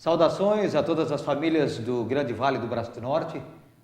Saudações a todas as famílias do Grande Vale do Braço do Norte,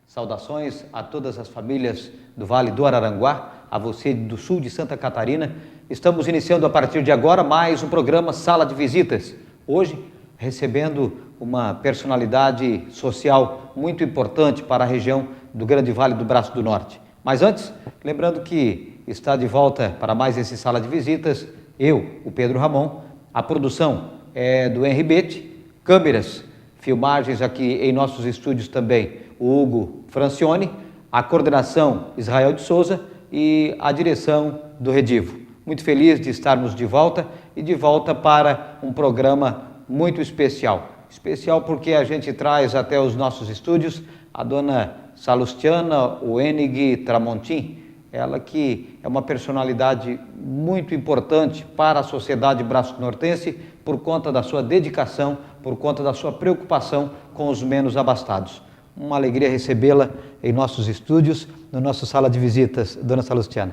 saudações a todas as famílias do Vale do Araranguá, a você do sul de Santa Catarina. Estamos iniciando a partir de agora mais um programa Sala de Visitas. Hoje, recebendo uma personalidade social muito importante para a região do Grande Vale do Braço do Norte. Mas antes, lembrando que está de volta para mais esse Sala de Visitas, eu, o Pedro Ramon, a produção é do Henri Betti, câmeras, filmagens aqui em nossos estúdios também, o Hugo Francione, a coordenação Israel de Souza e a direção do Redivo. Muito feliz de estarmos de volta e de volta para um programa muito especial. Especial porque a gente traz até os nossos estúdios a dona Salustiana Wenig Tramontim, ela que é uma personalidade muito importante para a sociedade braço-nortense por conta da sua dedicação, por conta da sua preocupação com os menos abastados. Uma alegria recebê-la em nossos estúdios, na nossa sala de visitas. Dona Salustiana.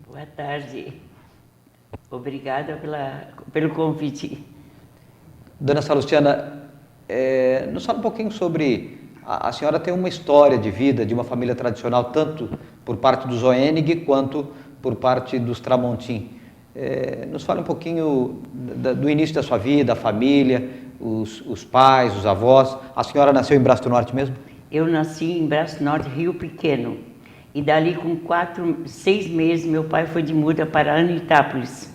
Boa tarde. Obrigada pelo convite. Dona Salustiana, nos fala um pouquinho sobre... A senhora tem uma história de vida de uma família tradicional, tanto por parte dos Wenig quanto por parte dos Tramontim. Nos fala um pouquinho do início da sua vida, a família, os pais, os avós. A senhora nasceu em Braço do Norte mesmo? Eu nasci em Braço do Norte, Rio Pequeno. E dali com 6 meses, meu pai foi de muda para Anitápolis.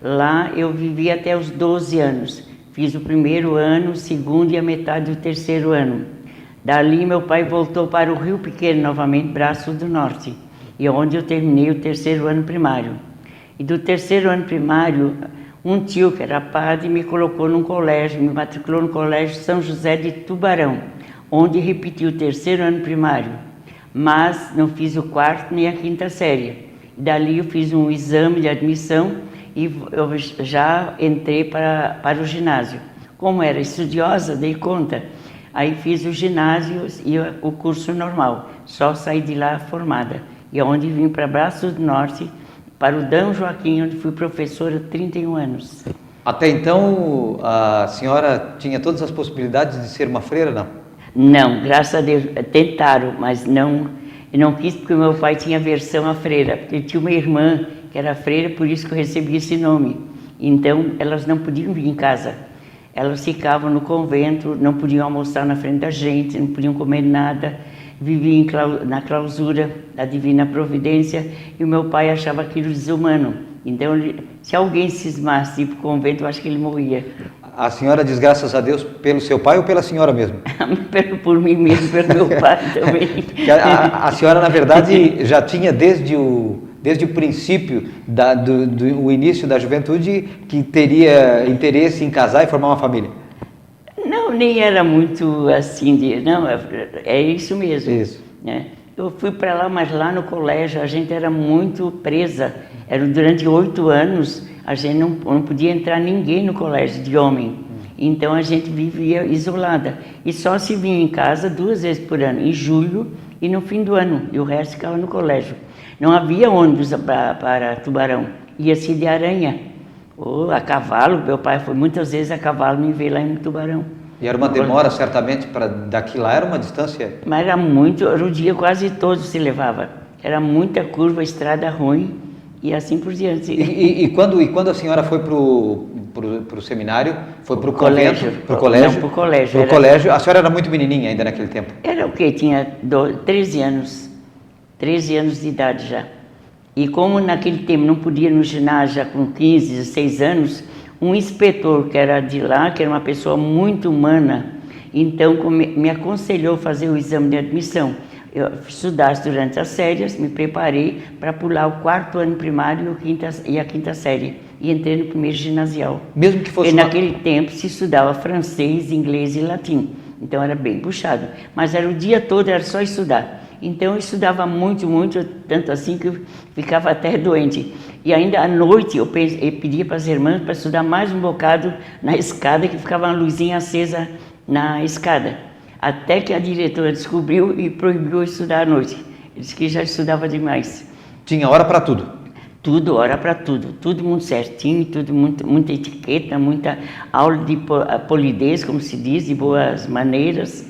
Lá eu vivi até os 12 anos. Fiz o primeiro ano, o segundo e a metade do terceiro ano. Dali meu pai voltou para o Rio Pequeno novamente, Braço do Norte. E onde eu terminei o terceiro ano primário. E do terceiro ano primário, um tio que era padre me colocou num colégio, me matriculou no colégio São José de Tubarão, onde repeti o terceiro ano primário, mas não fiz o quarto nem a quinta série. E dali eu fiz um exame de admissão e eu já entrei para o ginásio. Como era estudiosa, dei conta, aí fiz o ginásio e o curso normal, só saí de lá formada. E onde vim para Braço do Norte, para o D. Joaquim, onde fui professora há 31 anos. Até então, a senhora tinha todas as possibilidades de ser uma freira, não? Não, graças a Deus, tentaram, mas não quis, porque meu pai tinha aversão à freira, porque tinha uma irmã que era freira, por isso que eu recebi esse nome. Então, elas não podiam vir em casa. Elas ficavam no convento, não podiam almoçar na frente da gente, não podiam comer nada. Vivia na clausura da Divina Providência e o meu pai achava aquilo desumano. Então, se alguém cismasse ir para o convento, eu acho que ele morria. A senhora diz graças a Deus pelo seu pai ou pela senhora mesmo? Por mim mesmo, pelo meu pai também. A senhora, na verdade, já tinha desde o princípio, do início da juventude, que teria interesse em casar e formar uma família? Não, nem era muito assim, não, é isso mesmo. Isso. Né? Eu fui para lá, mas lá no colégio a gente era muito presa. Durante 8 anos, a gente não podia entrar ninguém no colégio de homem. Então a gente vivia isolada. E só se vinha em casa 2 vezes por ano, em julho e no fim do ano. E o resto ficava no colégio. Não havia ônibus para Tubarão. Ia-se de aranha. Ou a cavalo, meu pai foi muitas vezes a cavalo me ver lá em Tubarão. E era uma demora, certamente, para daqui lá era uma distância? Mas era o dia quase todo se levava. Era muita curva, estrada ruim e assim por diante. E quando a senhora foi para o seminário, foi para o colégio? Para o colégio? Não, para o colégio. Para o colégio. A senhora era muito menininha ainda naquele tempo? Era o quê? Tinha 13 anos. 13 anos de idade já. E como naquele tempo não podia ir no ginásio já com 15, 16 anos, um inspetor que era de lá, que era uma pessoa muito humana, então me aconselhou a fazer o exame de admissão. Eu estudasse durante as séries, me preparei para pular o 4º ano primário e a quinta série. E entrei no primeiro ginasial. Mesmo que fosse... Porque naquele tempo se estudava francês, inglês e latim. Então era bem puxado. Mas era o dia todo, era só estudar. Então eu estudava muito, muito, tanto assim que eu ficava até doente. E ainda à noite eu pedia para as irmãs para estudar mais um bocado na escada, que ficava uma luzinha acesa na escada. Até que a diretora descobriu e proibiu eu estudar à noite. Ele disse que já estudava demais. Tinha hora para tudo? Tudo, hora para tudo, tudo muito certinho, tudo muita etiqueta, muita aula de polidez, como se diz, de boas maneiras.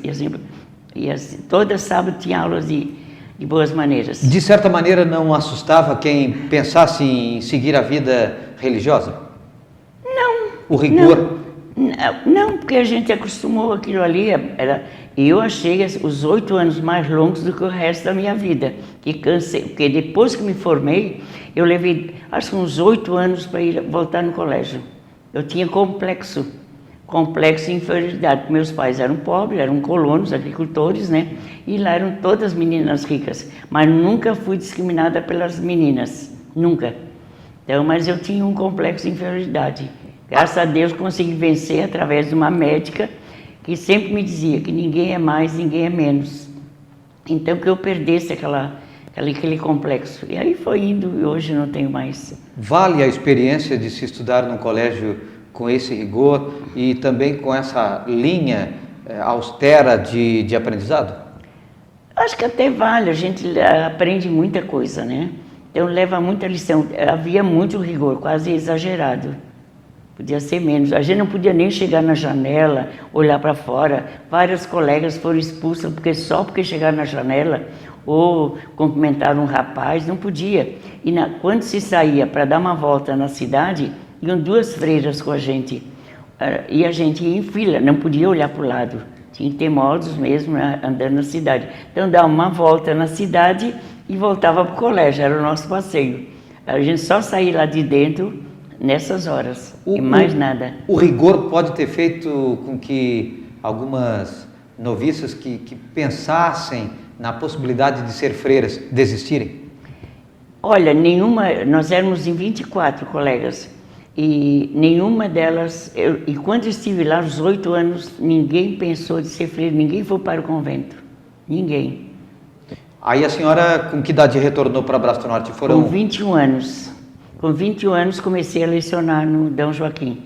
E assim, toda sábado tinha aulas de boas maneiras. De certa maneira, não assustava quem pensasse em seguir a vida religiosa? Não. O rigor? Não, porque a gente acostumou aquilo ali. Eu achei os 8 anos mais longos do que o resto da minha vida. E cansei, porque depois que me formei, eu levei, acho que uns 8 anos para voltar no colégio. Eu tinha complexo de inferioridade. Meus pais eram pobres, eram colonos, agricultores, né? E lá eram todas meninas ricas. Mas nunca fui discriminada pelas meninas, nunca. Então, mas eu tinha um complexo de inferioridade. Graças a Deus consegui vencer através de uma médica que sempre me dizia que ninguém é mais, ninguém é menos. Então, que eu perdesse aquele complexo. E aí foi indo e hoje não tenho mais. Vale a experiência de se estudar num colégio com esse rigor e também com essa linha austera de aprendizado? Acho que até vale, a gente aprende muita coisa, né? Então leva muita lição. Havia muito rigor, quase exagerado. Podia ser menos. A gente não podia nem chegar na janela, olhar para fora. Vários colegas foram expulsos só porque chegaram na janela ou cumprimentaram um rapaz, não podia. E quando se saía para dar uma volta na cidade, iam 2 freiras com a gente. E a gente ia em fila, não podia olhar para o lado. Tinha que ter modos mesmo, né, andando na cidade. Então, dava uma volta na cidade e voltava para o colégio, era o nosso passeio. A gente só saía lá de dentro nessas horas, e mais nada. O rigor pode ter feito com que algumas noviças que pensassem na possibilidade de ser freiras desistirem? Olha, nós éramos em 24 colegas, e nenhuma delas, e quando estive lá, aos 8 anos, ninguém pensou de ser freira, ninguém foi para o convento, ninguém. Aí a senhora, com que idade retornou para Braço do Norte? Com 21 anos. Com 21 anos comecei a lecionar no D. Joaquim.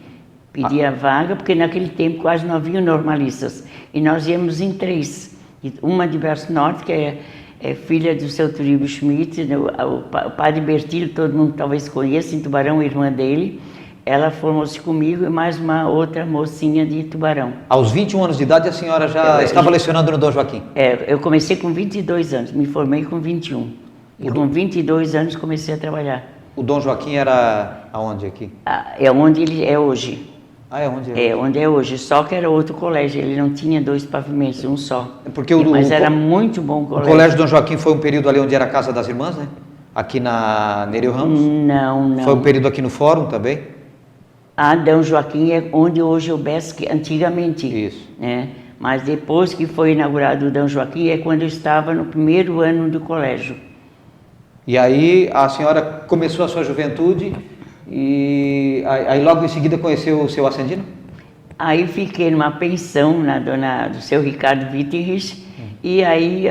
Pedi a vaga, porque naquele tempo quase não havia normalistas. E nós íamos em 3. Uma de Braço do Norte, que é filha do seu Turíbio Schmidt, o padre Bertilho, todo mundo talvez conheça, em Tubarão, irmã dele. Ela formou-se comigo e mais uma outra mocinha de Tubarão. Aos 21 anos de idade a senhora já estava lecionando no D. Joaquim? Eu comecei com 22 anos, me formei com 21. E com 22 anos comecei a trabalhar. O Dom Joaquim era aonde aqui? É onde ele é hoje. É onde é hoje? É onde é hoje, só que era outro colégio, ele não tinha 2 pavimentos, um só. Mas era muito bom o colégio. O colégio Dom Joaquim foi um período ali onde era a Casa das Irmãs, né? Aqui na Nereu Ramos? Não. Foi um período aqui no Fórum também? Dom Joaquim é onde hoje é o BESC, antigamente. Isso. Né? Mas depois que foi inaugurado o Dom Joaquim é quando eu estava no primeiro ano do colégio. E aí a senhora começou a sua juventude e aí logo em seguida conheceu o seu Ascendino? Aí fiquei numa pensão do seu Ricardo Wittenrich e aí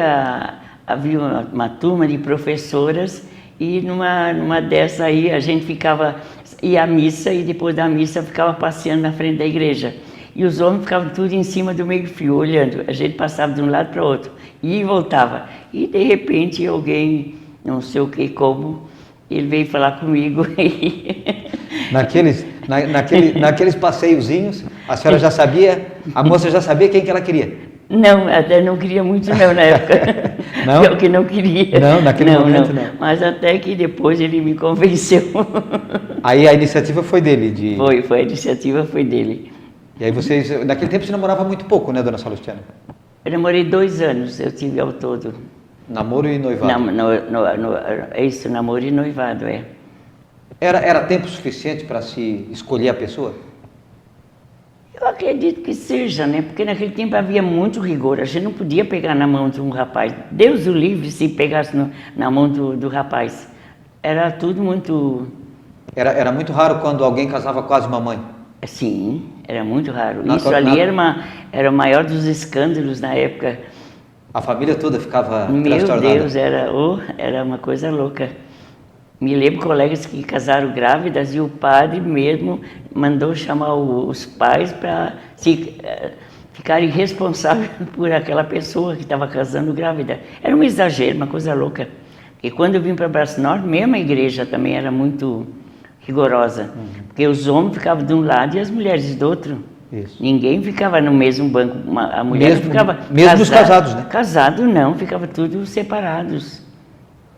havia uma turma de professoras e numa dessa aí a gente ia à missa e depois da missa ficava passeando na frente da igreja. E os homens ficavam tudo em cima do meio-fio, olhando. A gente passava de um lado para o outro e voltava. E de repente alguém, não sei o que como, ele veio falar comigo. Naqueles passeiozinhos, a senhora já sabia, a moça já sabia quem que ela queria? Não, até não queria muito não na época. Não? Eu que não queria. Não, naquele momento não. Mas até que depois ele me convenceu. Aí a iniciativa foi dele? Foi, a iniciativa foi dele. E aí vocês, naquele tempo você namorava muito pouco, né, dona Salustiana? Eu namorei 2 anos, eu tive ao todo. Namoro e noivado? É isso, namoro e noivado, é. Era tempo suficiente para se escolher a pessoa? Eu acredito que seja, né? Porque naquele tempo havia muito rigor. A gente não podia pegar na mão de um rapaz. Deus o livre se pegasse na mão do rapaz. Era tudo muito... Era muito raro quando alguém casava quase uma mãe? Sim, era muito raro. Isso ali era o maior dos escândalos na época. A família toda ficava transtornada? Meu Deus, era uma coisa louca. Me lembro de colegas que casaram grávidas e o padre mesmo mandou chamar os pais para ficarem responsáveis por aquela pessoa que estava casando grávida. Era um exagero, uma coisa louca. E quando eu vim para Braço Norte, mesmo a igreja também era muito rigorosa. Porque os homens ficavam de um lado e as mulheres do outro. Isso. Ninguém ficava no mesmo banco. A mulher Mesmo- ficava... mesmo os casados, né? Casado não, ficava tudo separados.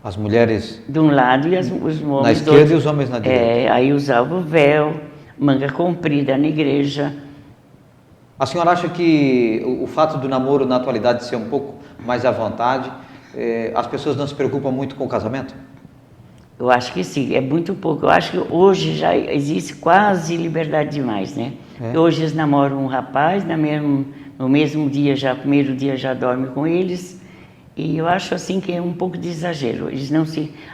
As mulheres De um lado e os homens na do esquerda outro. e os homens na direita. Aí usava o véu, manga comprida na igreja. A senhora acha que o fato do namoro na atualidade ser um pouco mais à vontade, as pessoas não se preocupam muito com o casamento? Eu acho que sim, é muito pouco. Eu acho que hoje já existe quase liberdade demais, né? É. Hoje eles namoram um rapaz, no mesmo dia, primeiro dia já dorme com eles. E eu acho assim que é um pouco de exagero.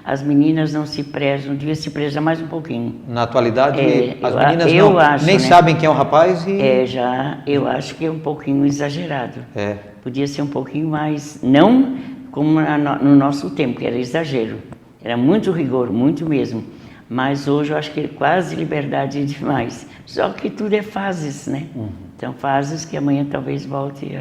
As meninas não se prezam, devia se prezar mais um pouquinho. Na atualidade, as eu meninas eu acho, nem né? sabem quem é o rapaz e... Eu acho que é um pouquinho exagerado. É. Podia ser um pouquinho mais, não como no nosso tempo, que era exagero. Era muito rigor, muito mesmo. Mas hoje eu acho que é quase liberdade demais. Só que tudo é fases, né? Então fases que amanhã talvez volte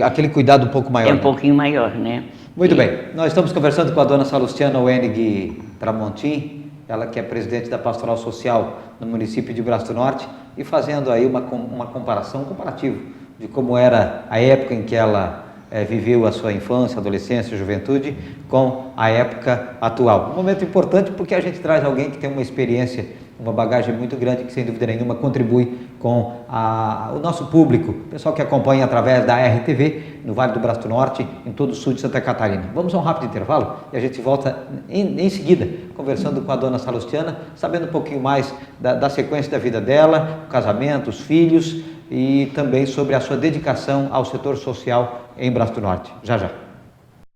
aquele cuidado um pouco maior. é um né? pouquinho maior, né? Muito bem, nós estamos conversando com a dona Salustiana Wenig Tramontim, ela que é presidente da Pastoral Social no município de Braço do Norte, e fazendo aí um comparativo de como era a época em que ela viveu a sua infância, adolescência, juventude, com a época atual. Um momento importante porque a gente traz alguém que tem uma experiência, uma bagagem muito grande que sem dúvida nenhuma contribui com o nosso público, pessoal que acompanha através da RTV no Vale do Braço do Norte, em todo o sul de Santa Catarina. Vamos a um rápido intervalo e a gente volta em seguida, conversando com a dona Salustiana, sabendo um pouquinho mais da sequência da vida dela, o casamento, os filhos e também sobre a sua dedicação ao setor social em Braço do Norte. Já já.